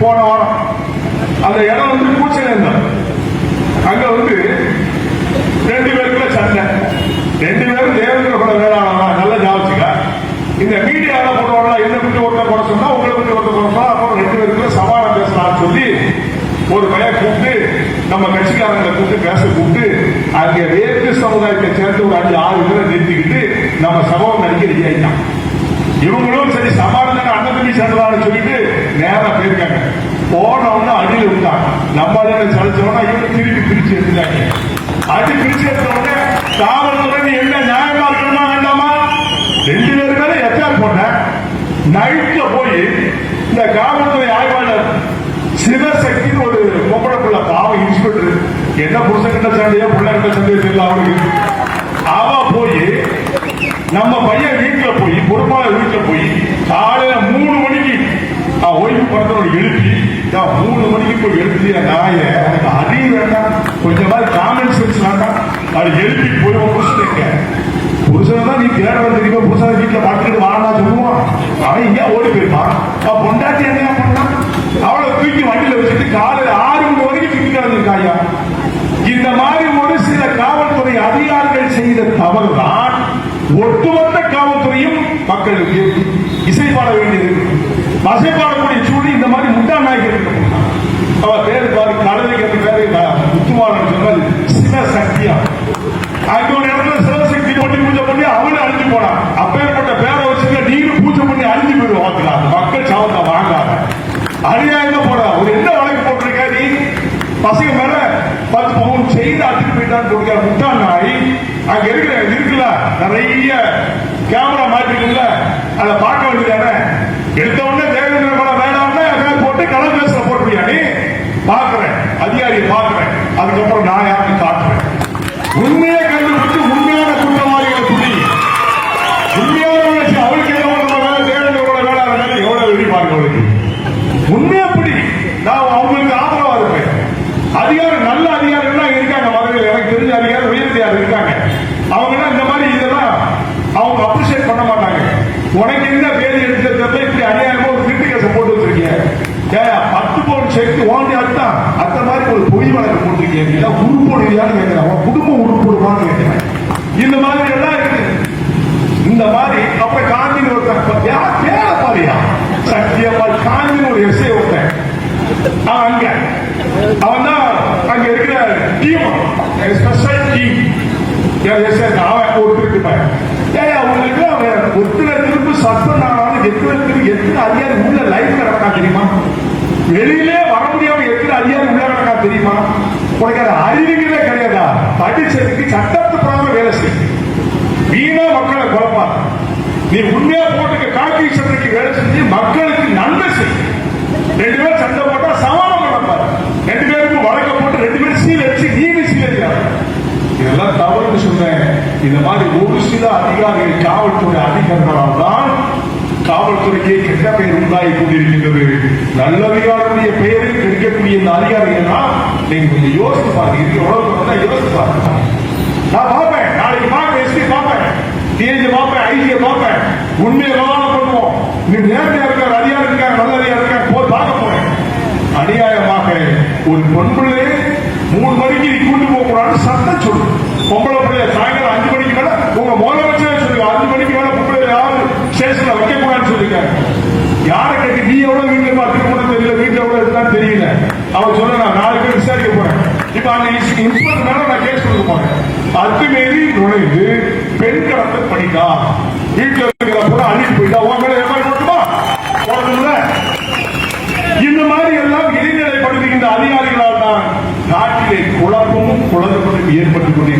போன வாரம் அந்த இடம் வந்து பூச்சநேந்தம். அங்க வந்து 2 பேருக்குள்ள சண்டை. 2 பேரும் தேவேந்திர குல வேளாளர். நல்ல ஜாவச்சுக்க. இந்த மீடியால போடுவாங்களா, என்ன பற்றி ஒருத்தர் குறை சொன்னா உங்களை பற்றி ஒருத்தர் குறை சொன்னா அப்புறம் 2 பேருக்குள்ள சமாளம் பேசலாம்னு சொல்லி ஒரு பையன் கூப்பிட்டு நம்ம கட்சிக்காரங்களை கூப்பிட்டு பேச கூப்பிட்டு அங்கே வேறு சமுதாயத்தை சேர்ந்து ஒரு 5-6 பேரை நிறுத்திக்கிட்டு நம்ம சம்பவம் நடிக்க ரெடி ஆயிட்டான். இவங்களும் சரி சமாதான அண்ணன் தம்பி சேர்ந்ததான்னு சொல்லிட்டு நேரம் போயிருக்காங்க. போனவொன்னு அடியில் விட்டாங்க. நம்ம சளிச்சவனா இவங்க திருப்பி பிரிச்சு எடுத்துட்டாங்க. அடி பிரிச்சு எடுத்தவொடனே காவல்துறை என்ன நியாயமா இருக்கணுமா வேண்டாமா? 2 பேரு மேல எஃப்ஐஆர் போட்ட. நைட்ல போய் இந்த காவல்துறை ஆய்வாளர் சிவசக்தின்னு ஒரு பொம்பளை பிள்ளை பாவம் இன்ஸ்பெக்டர், என்ன புருஷங்கிட்ட சண்டையோ பிள்ளைகிட்ட சண்டையோ தெரியல அவனுக்கு. அவ போய் நம்ம பையன் வீட்டுல போய் பொறுப்பாளர் வீட்டுல போய் காலையில 3 மணிக்கு ஓய்வு படத்தோட எழுப்பி 3 மணிக்கு போய் எழுப்பி நாய எனக்கு அறிவு வேண்டாம், கொஞ்சம் மாதிரி காமன் சென்ஸ் வேண்டாம். அது எழுப்பி போய் புருஷன் புருஷன் தான் நீ தேடுறது தெரியுமா? புருஷன் வீட்டுல பார்த்துட்டு வாடா சொல்லுவான். அவன் இங்க ஓடி போயிருப்பான். பொண்டாட்டி என்ன பண்ணான்? அவளை தூக்கி வண்டியில வச்சுட்டு காலையில 6 மணி வரைக்கும் சுத்தி கிடந்திருக்காயா. இந்த மாதிரி ஒரு சில காவல்துறை அதிகாரிகள் செய்த தவறுதான் ஒட்டுமொத்த காவல்துறையும் மக்களுக்கு இசைப்பாட வேண்டியது. வசைப்பாடக்கூடிய சூழல் இந்த மாதிரி முட்டா நாய்கள் அவ பேரு பாரு கலவைக்கு பேரு முத்துமாரன் சொன்னது சிவசக்தியா. அங்க ஒரு இடத்துல சிவசக்தி பண்ணி பூஜை பண்ணி அவனு அழிஞ்சு போனான். அப்பேற்பட்ட பேரை வச்சுக்க நீரும் பூஜை பண்ணி அழிஞ்சு போயிடுவாங்க. மக்கள் சாவத்தை வாங்காத அநியாயமா போற ஒரு என்ன வழக்கு போட்டிருக்க நீ? பசங்க மேல 10 பவுன் செய்து அடிச்சு போயிட்டான்னு கொடுக்க முட்டா நாய். அங்க இருக்குல்ல நிறைய கேமரா மாட்டிருக்குல்ல, அதை பார்க்க வேண்டியதானே? எடுத்த உடனே தேவேந்திர குல வேளாண்மை போட்டு கலர் பேசல போட்டுறியா நீ? பாக்குறேன் அதிகாரியை பாக்குறேன், அதுக்கப்புறம் நான் யாருன்னு காட்டுறேன். உண்மையை கண்டுபிடிச்சு உண்மையான குற்றவாளிகளை புள்ளி உண்மையான அவளுக்கு என்ன தேவேந்திர குல வேளாண்மை எவ்வளவு வெளி பாருங்க. அவளுக்கு உண்மையா புடி. நான் அவங்களுக்கு ஆதரவா இருப்பேன். அதிகாரம் நல்ல அதிகாரிகள் இருக்காங்க மதுரையில். எனக்கு தெரிஞ்ச அதிகாரி உயர்ந்தியார் இருக்காங்க. அவங்க இந்த மாதிரி இதெல்லாம் அவங்க அப்ரிசியேட் பண்ண மாட்டாங்க. உனக்கு என்ன பேர் எடுத்தது இப்படி அநியாயமா ஒரு திருட்டு கேச போட்டு வச்சிருக்கீங்க. 10 பவுன் செக் ஓண்டி அத்தான் அந்த மாதிரி ஒரு பொய் வழக்கு போட்டிருக்கீங்க. உருப்போடுவியான்னு கேட்கிறேன். குடும்பம் உருப்போடுவான்னு கேட்கிறேன். இந்த மாதிரி எல்லாம் இருக்கு. இந்த மாதிரி அப்ப காந்தின்னு ஒருத்தன் பேர பாரியா சத்தியமா காந்தின்னு ஒரு எஸ்ஐ ஒருத்தன் அங்க அவன் தான் அங்க இருக்கிற டீம் ஸ்பெஷல் டீம் அவன் ஒருத்தருக்குப்பேன். அவங்களுக்கு அவன் ஒருத்தர திரும்ப சஸ்பெண்ட் ஆனாலும் எத்தனை அதிகாரி உள்ள லைஃப்ல நடக்கா தெரியுமா? வெளியிலே வர முடியாம எத்தனை அதிகாரி உள்ள நடக்கா தெரியுமா? உனக்கு அது அறிவுகளே கிடையாதா? படிச்சதுக்கு சட்டத்து பிரகாரம் வேலை செய்யும். வீணா மக்களை குழப்பாங்க. நீ உண்மையா போட்டுக்க காப்பி சட்டத்துக்கு வேலை செஞ்சு மக்களுக்கு நன்மை செய்யும். 2 பேரும் சண்டை போட்டா சமாளம் பண்ணப்பாரு. 2 பேருக்கும் வழக்க போட்டு 2 பேரும் சீல் வச்சு நீங்க சீல் வைக்கிறாங்க. இதெல்லாம் தவறுன்னு சொன்னேன். இந்த மாதிரி ஒரு சில அதிகாரிகள் காவல்துறை அதிகாரிகளால் தான் காவல்துறைக்கு கெட்ட பெயர் உண்டாகி கொண்டிருக்கின்றது. நல்ல அதிகாரியுடைய பெயரை கெடுக்கக்கூடிய இந்த அதிகாரிகள்னா நீங்க கொஞ்சம் யோசித்து பாருங்க. உலகம் யோசித்து பாருங்க. நான் பார்ப்பேன், நாளைக்கு பார்ப்பேன், எஸ்பி பார்ப்பேன், டிஐஜி பார்ப்பேன், ஐஜியை பார்ப்பேன். உண்மையை விவாதம் பண்ணுவோம். நீ நேரடியா இருக்காரு, அதிகாரி இருக்காரு, நல்ல அதிகாரி இருக்காரு, போய் பார்க்க போறேன். அநியாயமாக ஒரு பொன்புள்ளே 3 மணிக்கு நீ கூட்டு போக கூடாதுன்னு சட்டம் சொல்லு. பொம்பளை பிள்ளைய சாயங்காலம் 5 மணிக்கு மேல உங்க முதலமைச்சரே சொல்லுங்க 5 மணிக்கு மேல பொம்பளை யாரும் ஸ்டேஷன்ல வைக்க கூடாதுன்னு சொல்லிருக்காங்க. யாரை கேட்டு நீ எவ்வளவு வீட்டுல பார்த்து தெரியல, வீட்டுல எவ்வளவு இருக்கான்னு தெரியல. அவன் சொல்ல நான் 4 பேர் விசாரிக்க போறேன். இப்ப அந்த இன்ஸ்பெக்டர் மேல நான் கேஸ் கொடுக்க போறேன். அத்துமீறி நுழைந்து பெண் கடத்தல் பண்ணிட்டா, வீட்டுல இருக்கிற கூட அள்ளிட்டு போயிட்டா, உன் மேல ஏமாறி போட்டுமா போடணும்ல. இந்த மாதிரி எல்லாம் இடைநிலைப்படுத்துகின்ற அதிகாரிகளால் தான் நாட்டிலே குழப்பமும் குழப்பமும் ஏற்பட்டுக் கொண்டிருக்கிறது.